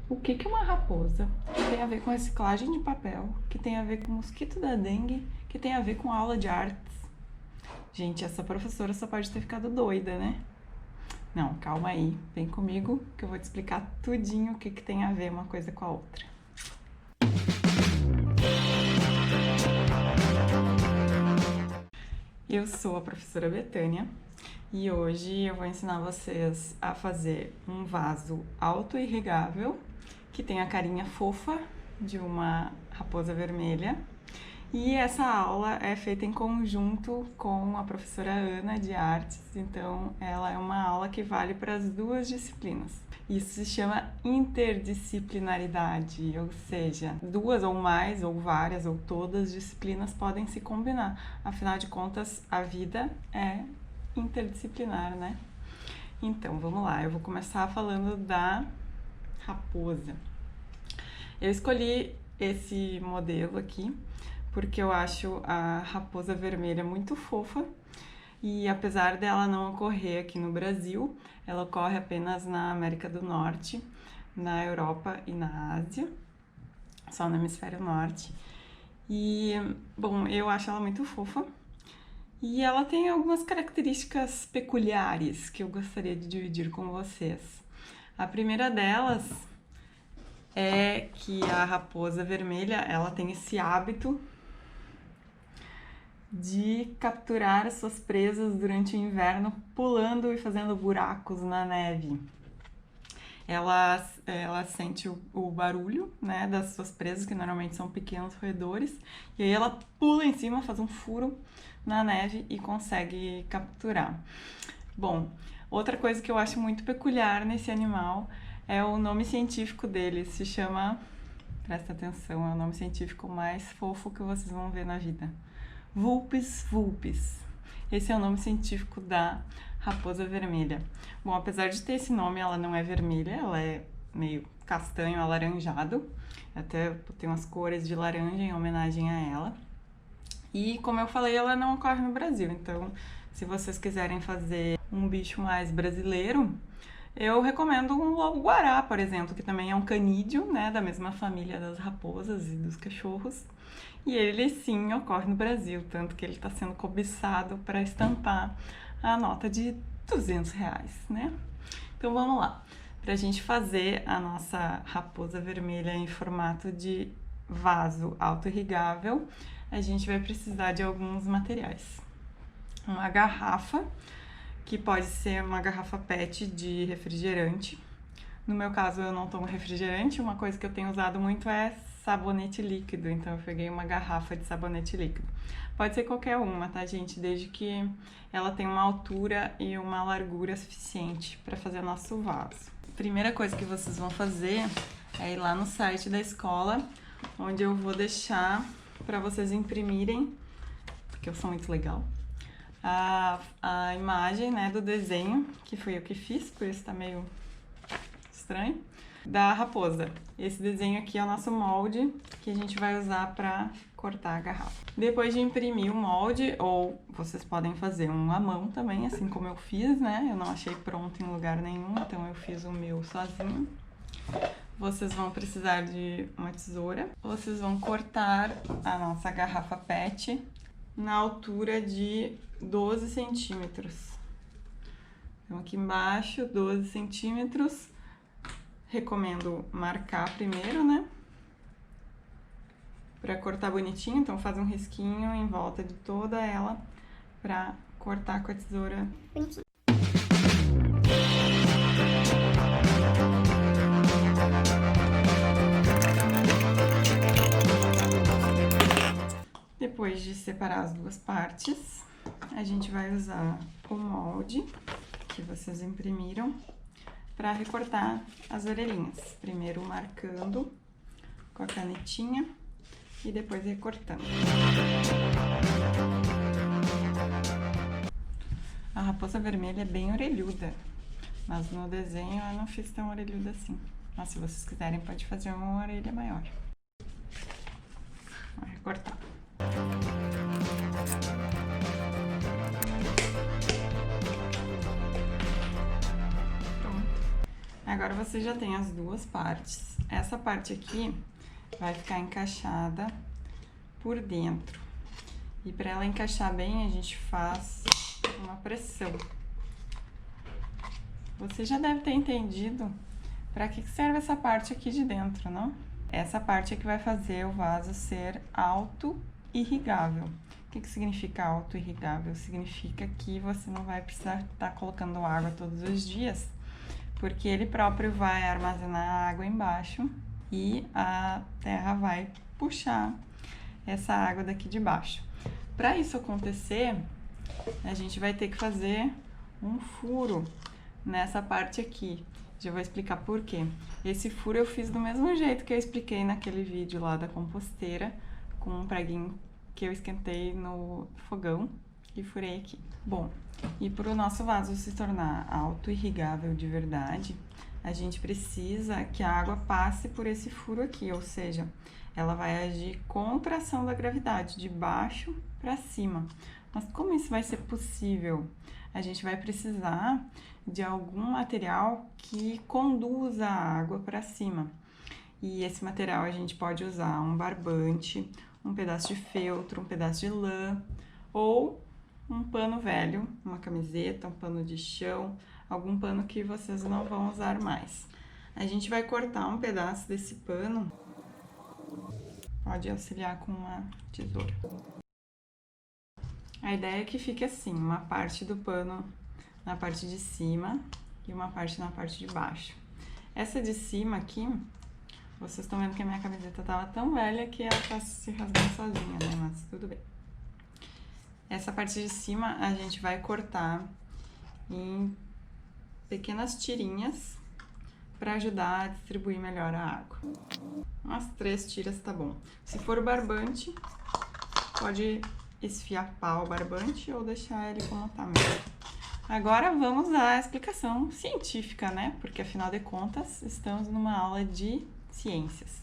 O que que é uma raposa? Que tem a ver com reciclagem de papel, que tem a ver com o mosquito da dengue, que tem a ver com aula de artes. Gente, essa professora só pode ter ficado doida, né? Não, calma aí, vem comigo que eu vou te explicar tudinho o que que tem a ver uma coisa com a outra. Eu sou a professora Betânia e hoje eu vou ensinar vocês a fazer um vaso auto-irrigável que tem a carinha fofa de uma raposa vermelha. E essa aula é feita em conjunto com a professora Ana de artes, então ela é uma aula que vale para as duas disciplinas. Isso se chama interdisciplinaridade, ou seja, duas ou mais, ou várias, ou todas as disciplinas podem se combinar. Afinal de contas, a vida é interdisciplinar, né? Então, vamos lá, eu vou começar falando da raposa. Eu escolhi esse modelo aqui porque eu acho a raposa vermelha muito fofa e apesar dela não ocorrer aqui no Brasil, ela ocorre apenas na América do Norte, na Europa e na Ásia, só no hemisfério norte. E, bom, eu acho ela muito fofa e ela tem algumas características peculiares que eu gostaria de dividir com vocês. A primeira delas é que a raposa vermelha, ela tem esse hábito de capturar as suas presas durante o inverno pulando e fazendo buracos na neve. Ela sente o barulho, né, das suas presas, que normalmente são pequenos roedores, e aí ela pula em cima, faz um furo na neve e consegue capturar. Bom, outra coisa que eu acho muito peculiar nesse animal é o nome científico dele, se chama, presta atenção, é o nome científico mais fofo que vocês vão ver na vida. Vulpes vulpes. Esse é o nome científico da raposa vermelha. Bom, apesar de ter esse nome, ela não é vermelha, ela é meio castanho alaranjado. Até tem umas cores de laranja em homenagem a ela. E, como eu falei, ela não ocorre no Brasil. Então, se vocês quiserem fazer um bicho mais brasileiro, eu recomendo um lobo-guará, por exemplo, que também é um canídeo, né, da mesma família das raposas e dos cachorros. E ele sim ocorre no Brasil, tanto que ele está sendo cobiçado para estampar a nota de R$200, né? Então vamos lá, para a gente fazer a nossa raposa vermelha em formato de vaso auto-irrigável, a gente vai precisar de alguns materiais. Uma garrafa, que pode ser uma garrafa PET de refrigerante. No meu caso, eu não tomo refrigerante, uma coisa que eu tenho usado muito é sabonete líquido, então eu peguei uma garrafa de sabonete líquido. Pode ser qualquer uma, tá, gente? Desde que ela tenha uma altura e uma largura suficiente para fazer o nosso vaso. Primeira coisa que vocês vão fazer é ir lá no site da escola, onde eu vou deixar para vocês imprimirem, porque eu sou muito legal, a imagem, né, do desenho, que foi eu que fiz, por isso tá meio estranho, da raposa. Esse desenho aqui é o nosso molde que a gente vai usar para cortar a garrafa. Depois de imprimir o molde, ou vocês podem fazer um à mão também, assim como eu fiz, né? Eu não achei pronto em lugar nenhum, então eu fiz o meu sozinho. Vocês vão precisar de uma tesoura. Vocês vão cortar a nossa garrafa PET na altura de 12 centímetros. Então aqui embaixo, 12 centímetros. Recomendo marcar primeiro, né? Pra cortar bonitinho, então faz um risquinho em volta de toda ela pra cortar com a tesoura bonitinho. Depois de separar as duas partes, a gente vai usar o molde que vocês imprimiram para recortar as orelhinhas. Primeiro marcando com a canetinha e depois recortando. A raposa vermelha é bem orelhuda, mas no desenho eu não fiz tão orelhuda assim. Mas se vocês quiserem, pode fazer uma orelha maior. Vou recortar. Agora você já tem as duas partes. Essa parte aqui vai ficar encaixada por dentro. E para ela encaixar bem, a gente faz uma pressão. Você já deve ter entendido para que serve essa parte aqui de dentro, não? Essa parte é que vai fazer o vaso ser auto-irrigável. O que significa auto-irrigável? Significa que você não vai precisar estar colocando água todos os dias, porque ele próprio vai armazenar água embaixo e a terra vai puxar essa água daqui de baixo. Para isso acontecer, a gente vai ter que fazer um furo nessa parte aqui. Já vou explicar por quê. Esse furo eu fiz do mesmo jeito que eu expliquei naquele vídeo lá da composteira, com um preguinho que eu esquentei no fogão e furei aqui. Bom, e para o nosso vaso se tornar auto-irrigável de verdade, a gente precisa que a água passe por esse furo aqui, ou seja, ela vai agir contra a ação da gravidade, de baixo para cima. Mas como isso vai ser possível? A gente vai precisar de algum material que conduza a água para cima. E esse material a gente pode usar um barbante, um pedaço de feltro, um pedaço de lã ou um pano velho, uma camiseta, um pano de chão, algum pano que vocês não vão usar mais. A gente vai cortar um pedaço desse pano, pode auxiliar com uma tesoura. A ideia é que fique assim, uma parte do pano na parte de cima e uma parte na parte de baixo. Essa de cima aqui, vocês estão vendo que a minha camiseta tava tão velha que ela tá se rasgando sozinha, né? Mas tudo bem. Essa parte de cima a gente vai cortar em pequenas tirinhas para ajudar a distribuir melhor a água. Umas 3 tiras tá bom. Se for barbante, pode esfiapar o barbante ou deixar ele como tá mesmo. Agora vamos à explicação científica, né? Porque afinal de contas, estamos numa aula de ciências.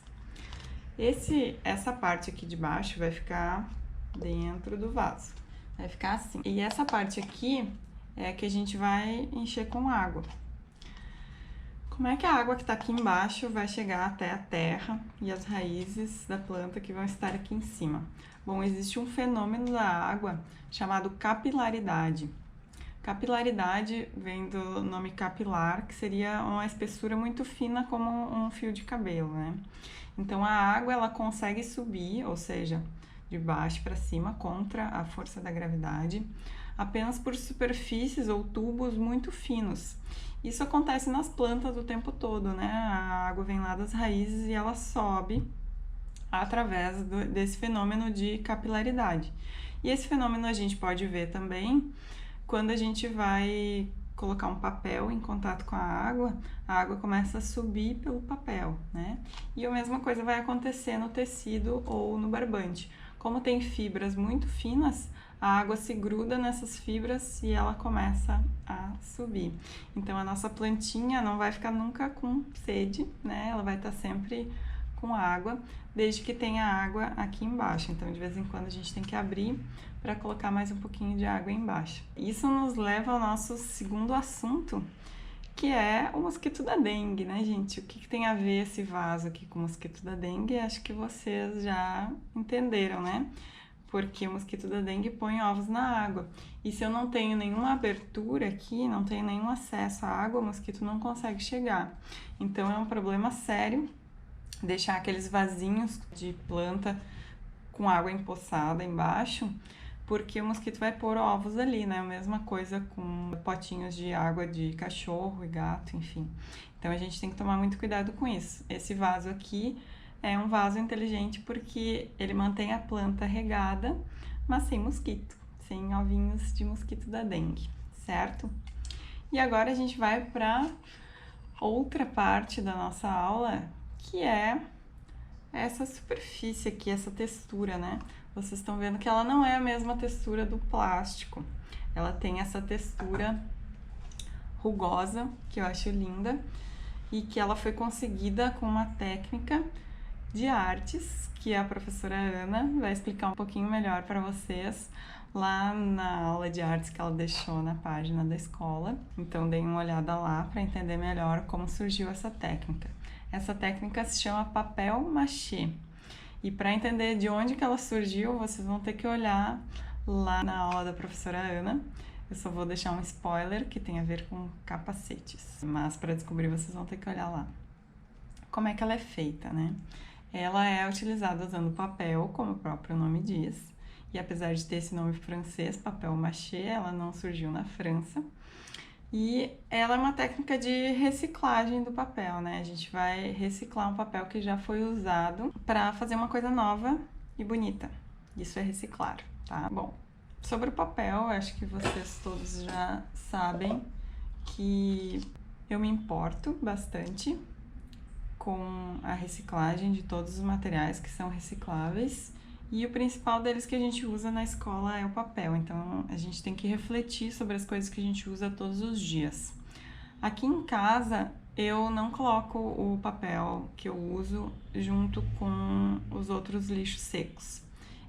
Essa parte aqui de baixo vai ficar dentro do vaso. Vai ficar assim. E essa parte aqui é que a gente vai encher com água. Como é que a água que está aqui embaixo vai chegar até a terra e as raízes da planta que vão estar aqui em cima? Bom, existe um fenômeno da água chamado capilaridade. Capilaridade vem do nome capilar, que seria uma espessura muito fina como um fio de cabelo, né? Então a água ela consegue subir, ou seja, de baixo para cima contra a força da gravidade, apenas por superfícies ou tubos muito finos. Isso acontece nas plantas o tempo todo, né? A água vem lá das raízes e ela sobe através desse fenômeno de capilaridade. E esse fenômeno a gente pode ver também quando a gente vai colocar um papel em contato com a água começa a subir pelo papel, né? E a mesma coisa vai acontecer no tecido ou no barbante. Como tem fibras muito finas, a água se gruda nessas fibras e ela começa a subir. Então a nossa plantinha não vai ficar nunca com sede, né? Ela vai estar sempre com água, desde que tenha água aqui embaixo. Então de vez em quando a gente tem que abrir para colocar mais um pouquinho de água embaixo. Isso nos leva ao nosso segundo assunto, que é o mosquito da dengue, né, gente? O que tem a ver esse vaso aqui com o mosquito da dengue? Acho que vocês já entenderam, né? Porque o mosquito da dengue põe ovos na água. E se eu não tenho nenhuma abertura aqui, não tenho nenhum acesso à água, o mosquito não consegue chegar. Então é um problema sério deixar aqueles vasinhos de planta com água empoçada embaixo, porque o mosquito vai pôr ovos ali, né? A mesma coisa com potinhos de água de cachorro e gato, enfim. Então a gente tem que tomar muito cuidado com isso. Esse vaso aqui é um vaso inteligente porque ele mantém a planta regada, mas sem mosquito, sem ovinhos de mosquito da dengue, certo? E agora a gente vai para outra parte da nossa aula, que é essa superfície aqui, essa textura, né? Vocês estão vendo que ela não é a mesma textura do plástico. Ela tem essa textura rugosa, que eu acho linda, e que ela foi conseguida com uma técnica de artes, que a professora Ana vai explicar um pouquinho melhor para vocês. lá na aula de artes que ela deixou na página da escola. Então deem uma olhada lá para entender melhor como surgiu essa técnica. Essa técnica se chama papel machê. E para entender de onde que ela surgiu, vocês vão ter que olhar lá na aula da professora Ana. Eu só vou deixar um spoiler que tem a ver com capacetes, mas para descobrir vocês vão ter que olhar lá. Como é que ela é feita, né? Ela é utilizada usando papel, como o próprio nome diz, e apesar de ter esse nome francês, papel machê, ela não surgiu na França. E ela é uma técnica de reciclagem do papel, né? A gente vai reciclar um papel que já foi usado para fazer uma coisa nova e bonita. Isso é reciclar, tá? Bom, sobre o papel, acho que vocês todos já sabem que eu me importo bastante com a reciclagem de todos os materiais que são recicláveis. E o principal deles que a gente usa na escola é o papel, então a gente tem que refletir sobre as coisas que a gente usa todos os dias. Aqui em casa eu não coloco o papel que eu uso junto com os outros lixos secos.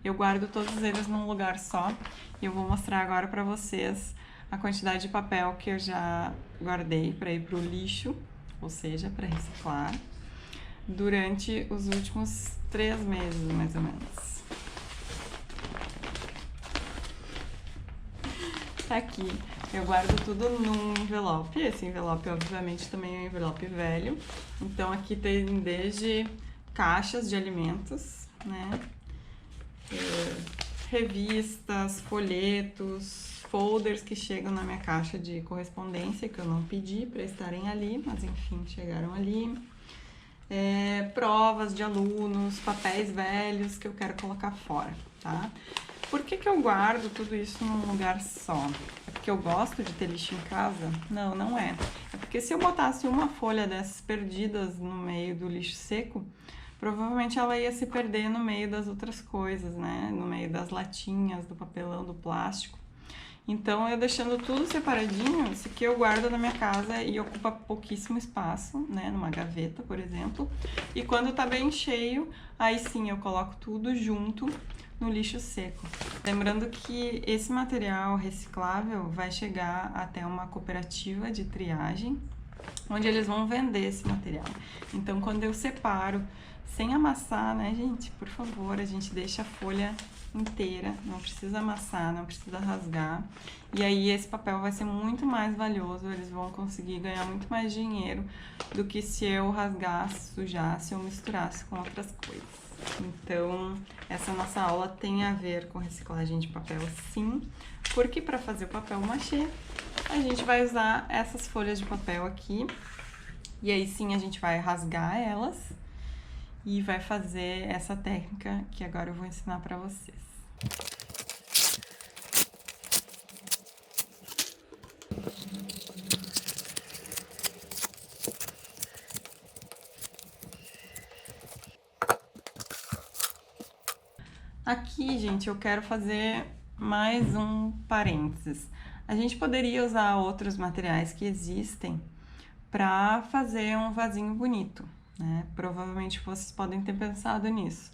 Eu guardo todos eles num lugar só e eu vou mostrar agora para vocês a quantidade de papel que eu já guardei para ir para o lixo, ou seja, para reciclar, durante os últimos 3 meses, mais ou menos. Tá aqui, eu guardo tudo num envelope. Esse envelope, obviamente, também é um envelope velho. Então, aqui tem desde caixas de alimentos, né? Revistas, folhetos, folders que chegam na minha caixa de correspondência, que eu não pedi para estarem ali, mas enfim, chegaram ali. Provas de alunos, papéis velhos que eu quero colocar fora, tá? Por que eu guardo tudo isso num lugar só? É porque eu gosto de ter lixo em casa? Não, não é. É porque se eu botasse uma folha dessas perdidas no meio do lixo seco, provavelmente ela ia se perder no meio das outras coisas, né? No meio das latinhas, do papelão, do plástico. Então, eu deixando tudo separadinho, isso aqui eu guardo na minha casa e ocupa pouquíssimo espaço, né? Numa gaveta, por exemplo. E quando tá bem cheio, aí sim eu coloco tudo junto no lixo seco. Lembrando que esse material reciclável vai chegar até uma cooperativa de triagem, onde eles vão vender esse material. Então, quando eu separo, sem amassar, né, gente? Por favor, a gente deixa a folha inteira, não precisa amassar, não precisa rasgar. E aí esse papel vai ser muito mais valioso, eles vão conseguir ganhar muito mais dinheiro do que se eu rasgasse, sujasse ou misturasse com outras coisas. Então, essa nossa aula tem a ver com reciclagem de papel, sim, porque para fazer o papel machê, a gente vai usar essas folhas de papel aqui, e aí sim a gente vai rasgar elas e vai fazer essa técnica que agora eu vou ensinar para vocês. Aqui, gente, eu quero fazer mais um parênteses. A gente poderia usar outros materiais que existem para fazer um vasinho bonito, né? Provavelmente vocês podem ter pensado nisso.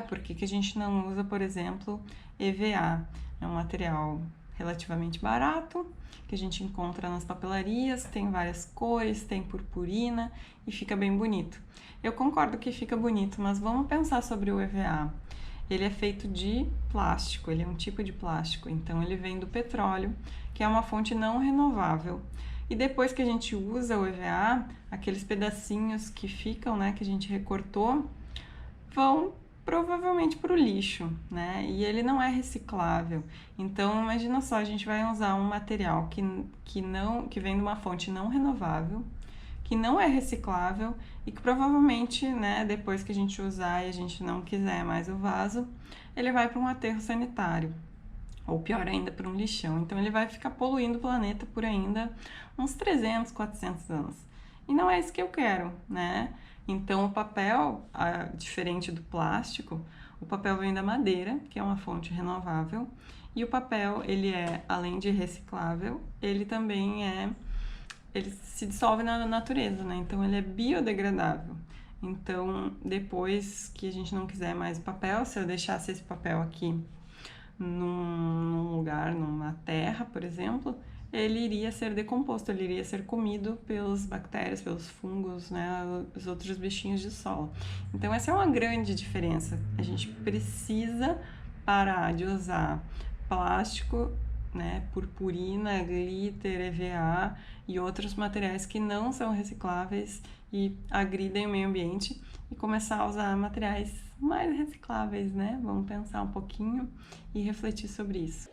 Por que a gente não usa, por exemplo, EVA? É um material relativamente barato, que a gente encontra nas papelarias, tem várias cores, tem purpurina e fica bem bonito. Eu concordo que fica bonito, mas vamos pensar sobre o EVA. Ele é feito de plástico, ele é um tipo de plástico, então ele vem do petróleo, que é uma fonte não renovável. E depois que a gente usa o EVA, aqueles pedacinhos que ficam, né, que a gente recortou, vão provavelmente para o lixo, né? E ele não é reciclável. Então, imagina só, a gente vai usar um material que vem de uma fonte não renovável, que não é reciclável e que provavelmente, né, depois que a gente usar e a gente não quiser mais o vaso, ele vai para um aterro sanitário, ou pior ainda, para um lixão. Então ele vai ficar poluindo o planeta por ainda uns 300, 400 anos. E não é isso que eu quero, né? Então o papel, diferente do plástico, o papel vem da madeira, que é uma fonte renovável, e o papel, ele é, além de reciclável, ele também ele se dissolve na natureza, né? Então ele é biodegradável. Então, depois que a gente não quiser mais o papel, se eu deixasse esse papel aqui num lugar, numa terra, por exemplo, ele iria ser decomposto, ele iria ser comido pelas bactérias, pelos fungos, né, os outros bichinhos de solo. Então essa é uma grande diferença. A gente precisa parar de usar plástico, né, purpurina, glitter, EVA e outros materiais que não são recicláveis e agridem o meio ambiente e começar a usar materiais mais recicláveis, né? Vamos pensar um pouquinho e refletir sobre isso.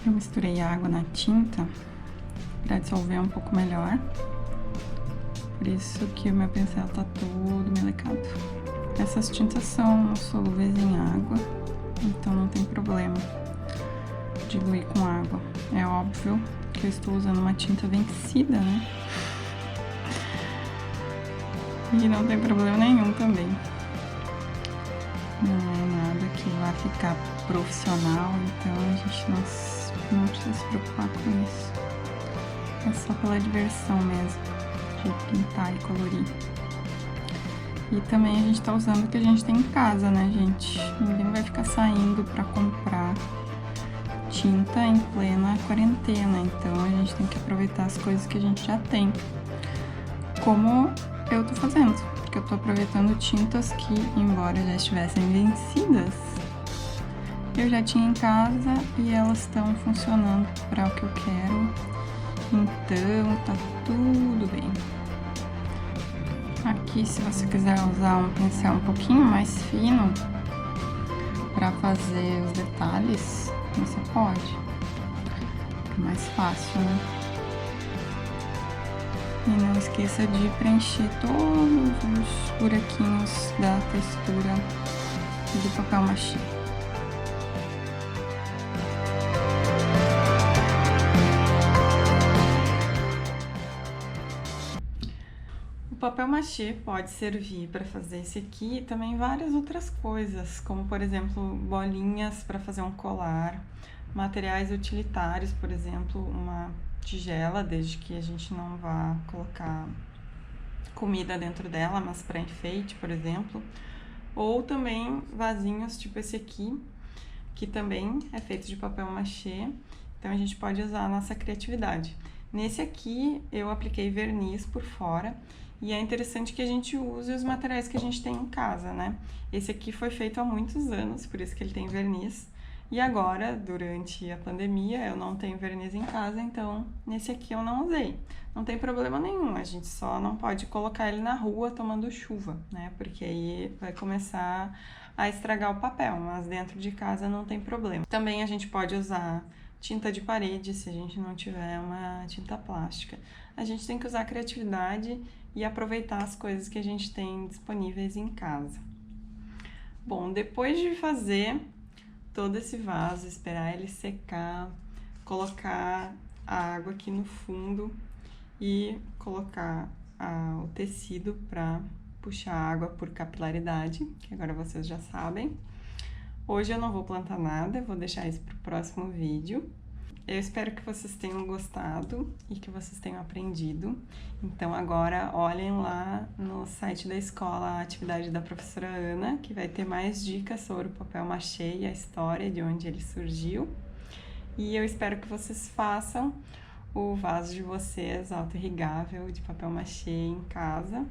Eu misturei água na tinta para dissolver um pouco melhor. Por isso que o meu pincel tá todo melecado. Essas tintas são solúveis em água, então não tem problema diluir com água. É óbvio que eu estou usando uma tinta vencida, né? E não tem problema nenhum também. Não é nada que vá ficar profissional, então a gente não precisa se preocupar com isso. É só pela diversão mesmo, de pintar e colorir. E também a gente tá usando o que a gente tem em casa, né, gente? Ninguém vai ficar saindo pra comprar tinta em plena quarentena, então a gente tem que aproveitar as coisas que a gente já tem. Como eu tô fazendo, porque eu tô aproveitando tintas que, embora já estivessem vencidas, eu já tinha em casa e elas estão funcionando para o que eu quero, então tá tudo bem. Aqui, se você quiser usar um pincel um pouquinho mais fino para fazer os detalhes, você pode, é mais fácil, né? E não esqueça de preencher todos os buraquinhos da textura do papel machê. O papel machê pode servir para fazer esse aqui e também várias outras coisas, como por exemplo bolinhas para fazer um colar, materiais utilitários, por exemplo, uma tigela, desde que a gente não vá colocar comida dentro dela, mas para enfeite, por exemplo. Ou também vasinhos tipo esse aqui, que também é feito de papel machê, então a gente pode usar a nossa criatividade. Nesse aqui eu apliquei verniz por fora e é interessante que a gente use os materiais que a gente tem em casa, né? Esse aqui foi feito há muitos anos, por isso que ele tem verniz. E agora, durante a pandemia, eu não tenho verniz em casa, então nesse aqui eu não usei. Não tem problema nenhum, a gente só não pode colocar ele na rua tomando chuva, né? Porque aí vai começar a estragar o papel, mas dentro de casa não tem problema. Também a gente pode usar tinta de parede se a gente não tiver uma tinta plástica. A gente tem que usar a criatividade e aproveitar as coisas que a gente tem disponíveis em casa. Bom, depois de fazer todo esse vaso, esperar ele secar, colocar a água aqui no fundo e colocar o tecido para puxar a água por capilaridade, que agora vocês já sabem. Hoje eu não vou plantar nada, vou deixar isso para o próximo vídeo. Eu espero que vocês tenham gostado e que vocês tenham aprendido. Então agora olhem lá no site da escola a atividade da professora Ana, que vai ter mais dicas sobre o papel machê e a história de onde ele surgiu. E eu espero que vocês façam o vaso de vocês auto-irrigável de papel machê em casa.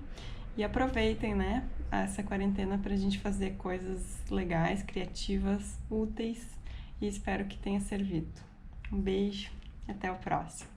E aproveitem, né, essa quarentena para a gente fazer coisas legais, criativas, úteis, e espero que tenha servido. Um beijo e até o próximo.